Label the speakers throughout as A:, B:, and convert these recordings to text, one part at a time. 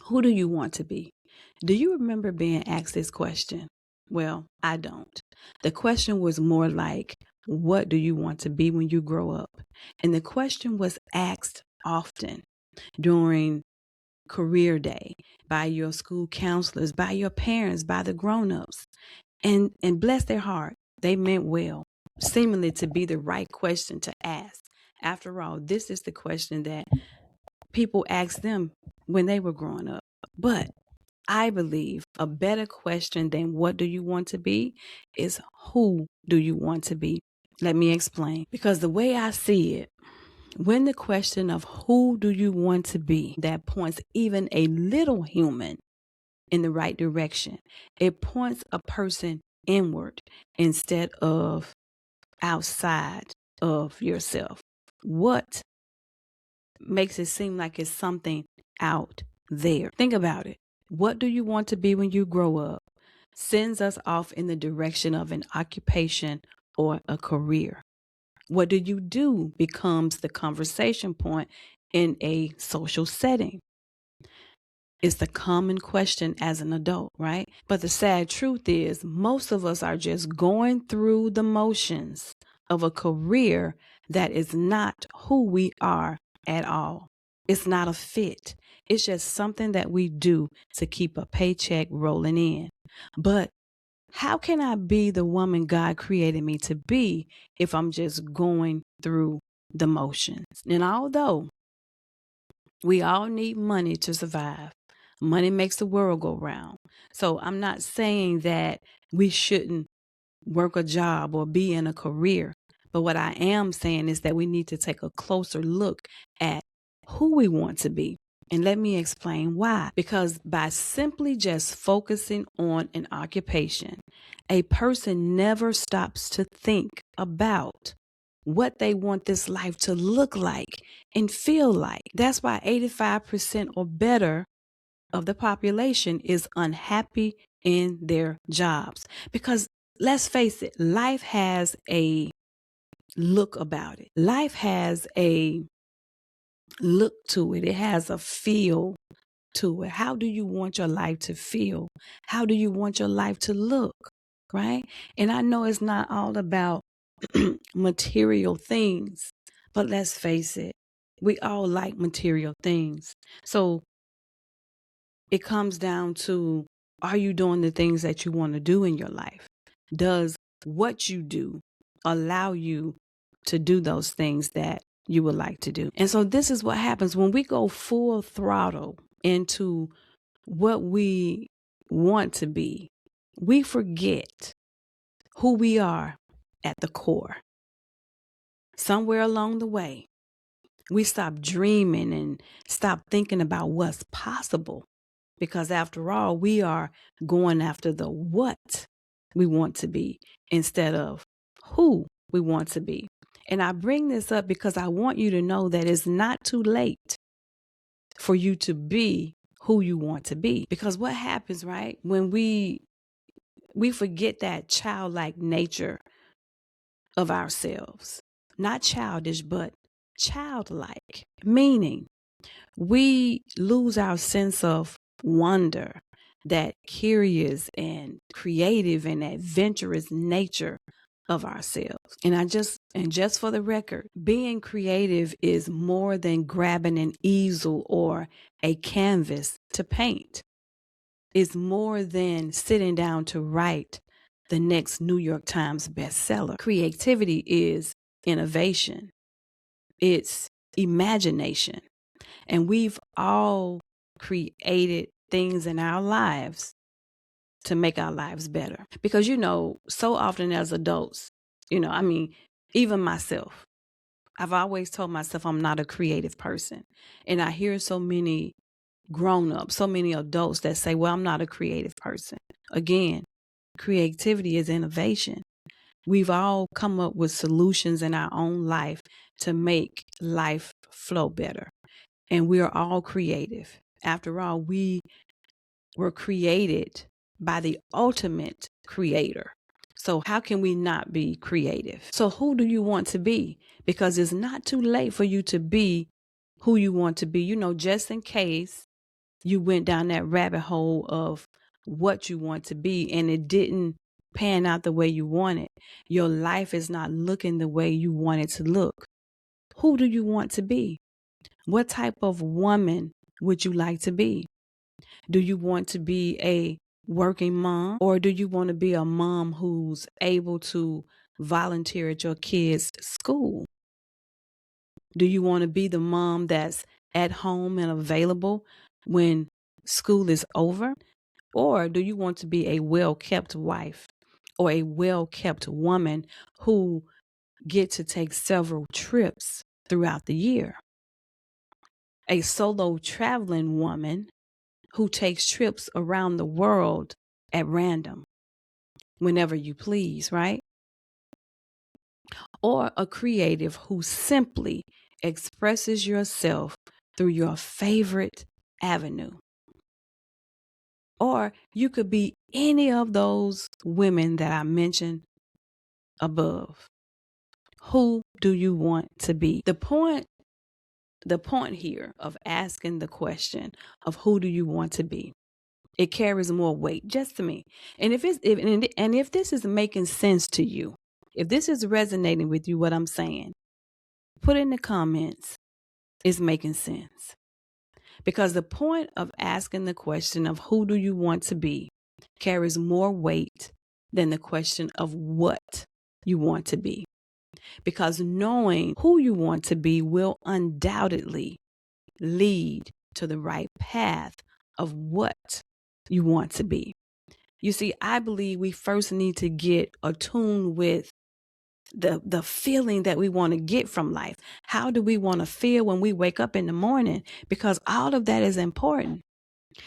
A: Who do you want to be? Do you remember being asked this question? Well, I don't. The question was more like, what do you want to be when you grow up? And the question was asked often during career day by your school counselors, by your parents, by the grown-ups. And bless their heart, they meant well, seemingly to be the right question to ask. After all, this is the question that people asked them when they were growing up. But I believe a better question than what do you want to be is who do you want to be? Let me explain. Because the way I see it, when the question of who do you want to be that points even a little human in the right direction, it points a person inward instead of outside of yourself. What makes it seem like it's something out there? Think about it. What do you want to be when you grow up? Sends us off in the direction of an occupation or a career. What do you do becomes the conversation point in a social setting. It's the common question as an adult, right? But the sad truth is, most of us are just going through the motions of a career that is not who we are at all. It's not a fit. It's just something that we do to keep a paycheck rolling in. But how can I be the woman God created me to be if I'm just going through the motions? And although we all need money to survive, money makes the world go round. So I'm not saying that we shouldn't work a job or be in a career. But what I am saying is that we need to take a closer look at who we want to be. And let me explain why. Because by simply just focusing on an occupation, a person never stops to think about what they want this life to look like and feel like. That's why 85% or better of the population is unhappy in their jobs. Because let's face it, life has a look about it. Life has a look to it. It has a feel to it. How do you want your life to feel? How do you want your life to look? Right? And I know it's not all about material things, but let's face it, we all like material things. So it comes down to, are you doing the things that you want to do in your life? Does what you do allow you to do those things that you would like to do? And so this is what happens when we go full throttle into what we want to be. We forget who we are at the core. Somewhere along the way, we stop dreaming and stop thinking about what's possible. Because after all, we are going after the what we want to be instead of who we want to be. And I bring this up because I want you to know that it's not too late for you to be who you want to be. Because what happens, right, when we forget that childlike nature of ourselves, not childish, but childlike, meaning we lose our sense of wonder, that curious and creative and adventurous nature of ourselves. And just for the record, being creative is more than grabbing an easel or a canvas to paint. It's more than sitting down to write the next New York Times bestseller. Creativity is innovation. It's imagination. And we've all created things in our lives to make our lives better. Because, so often as adults, even myself, I've always told myself I'm not a creative person. And I hear so many grown-ups, so many adults that say, well, I'm not a creative person. Again, creativity is innovation. We've all come up with solutions in our own life to make life flow better. And we are all creative. After all, we were created by the ultimate creator. So how can we not be creative? So who do you want to be? Because it's not too late for you to be who you want to be. Just in case you went down that rabbit hole of what you want to be and it didn't pan out the way you wanted. Your life is not looking the way you want it to look. Who do you want to be? What type of woman would you like to be? Do you want to be a working mom, or do you want to be a mom who's able to volunteer at your kids' school? Do you want to be the mom that's at home and available when school is over? Or do you want to be a well-kept wife or a well-kept woman who get to take several trips throughout the year? A solo traveling woman who takes trips around the world at random, whenever you please, right? Or a creative who simply expresses yourself through your favorite avenue. Or you could be any of those women that I mentioned above. Who do you want to be? The point here of asking the question of who do you want to be, it carries more weight just to me. And if this is making sense to you, if this is resonating with you, what I'm saying, put in the comments, it's making sense. Because the point of asking the question of who do you want to be carries more weight than the question of what you want to be. Because knowing who you want to be will undoubtedly lead to the right path of what you want to be. You see, I believe we first need to get attuned with the feeling that we want to get from life. How do we want to feel when we wake up in the morning? Because all of that is important.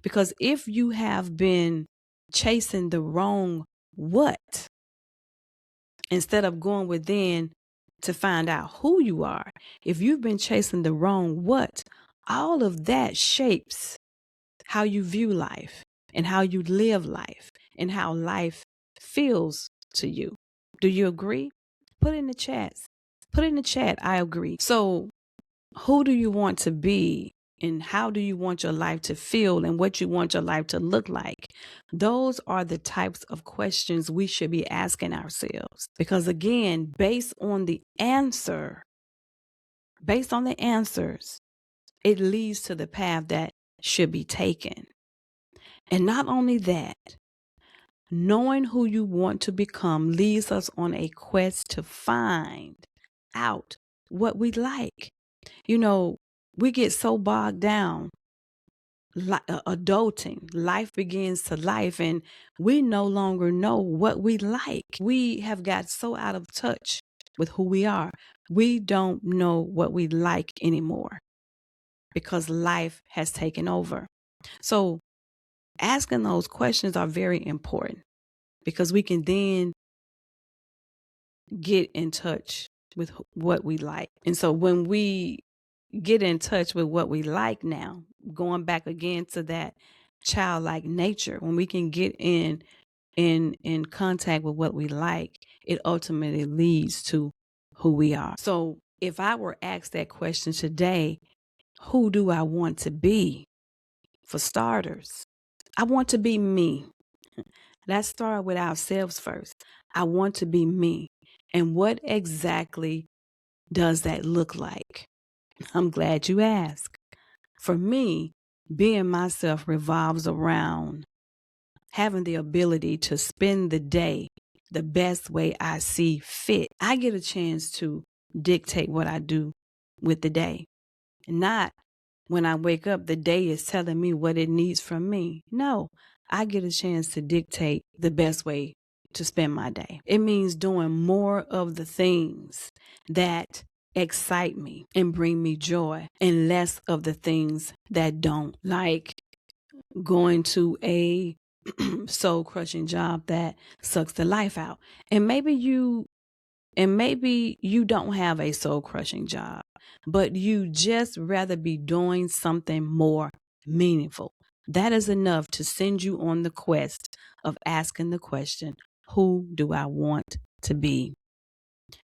A: Because if you have been chasing the wrong what, instead of going within to find out who you are, if you've been chasing the wrong what, all of that shapes how you view life and how you live life and how life feels to you. Do you agree? Put in the chats. Put in the chat, I agree. So who do you want to be, and how do you want your life to feel, and what you want your life to look like? Those are the types of questions we should be asking ourselves. Because again, based on the answers, it leads to the path that should be taken. And not only that, knowing who you want to become leads us on a quest to find out what we like. You know, we get so bogged down, adulting, life begins to life, and we no longer know what we like. We have got so out of touch with who we are. We don't know what we like anymore because life has taken over. So asking those questions are very important because we can then get in touch with what we like. And so when we get in touch with what we like now, going back again to that childlike nature, when we can get in contact with what we like, it ultimately leads to who we are. So if I were asked that question today, who do I want to be? For starters, I want to be me. Let's start with ourselves first. I want to be me. And what exactly does that look like? I'm glad you asked. For me, being myself revolves around having the ability to spend the day the best way I see fit. I get a chance to dictate what I do with the day. Not when I wake up, the day is telling me what it needs from me. No, I get a chance to dictate the best way to spend my day. It means doing more of the things that excite me and bring me joy and less of the things that don't, like going to a soul crushing job that sucks the life out. And maybe you don't have a soul crushing job, but you just rather be doing something more meaningful. That is enough to send you on the quest of asking the question, who do I want to be?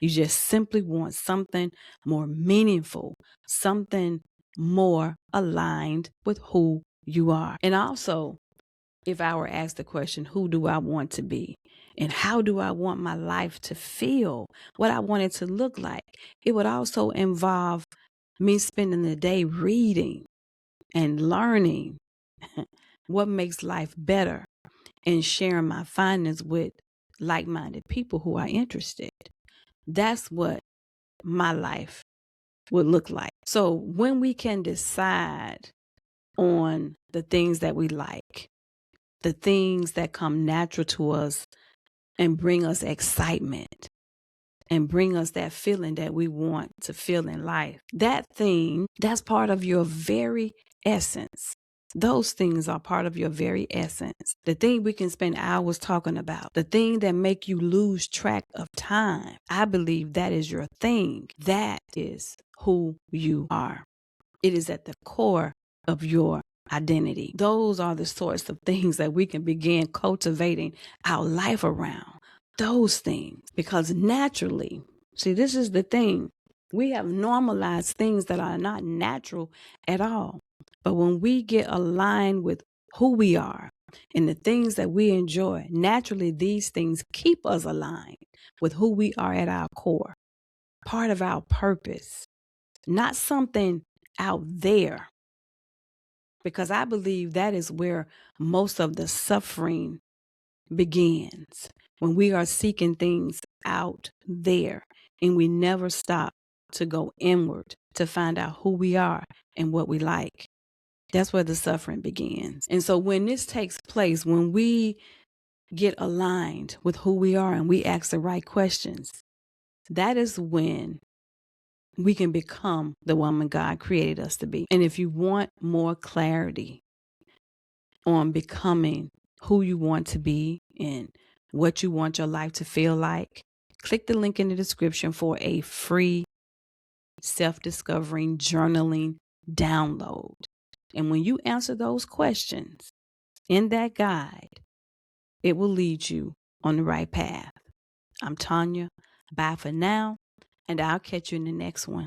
A: You just simply want something more meaningful, something more aligned with who you are. And also, if I were asked the question, who do I want to be? And how do I want my life to feel? What I want it to look like? It would also involve me spending the day reading and learning what makes life better and sharing my findings with like-minded people who are interested. That's what my life would look like. So when we can decide on the things that we like, the things that come natural to us and bring us excitement and bring us that feeling that we want to feel in life, that thing, that's part of your very essence. Those things are part of your very essence. The thing we can spend hours talking about, the thing that make you lose track of time, I believe that is your thing. That is who you are. It is at the core of your identity. Those are the sorts of things that we can begin cultivating our life around. Those things, because naturally, see, this is the thing. We have normalized things that are not natural at all. But when we get aligned with who we are and the things that we enjoy, naturally, these things keep us aligned with who we are at our core, part of our purpose, not something out there. Because I believe that is where most of the suffering begins, when we are seeking things out there and we never stop to go inward to find out who we are and what we like. That's where the suffering begins. And so when this takes place, when we get aligned with who we are and we ask the right questions, that is when we can become the woman God created us to be. And if you want more clarity on becoming who you want to be and what you want your life to feel like, click the link in the description for a free self-discovering journaling download. And when you answer those questions in that guide, it will lead you on the right path. I'm Tanya. Bye for now, and I'll catch you in the next one.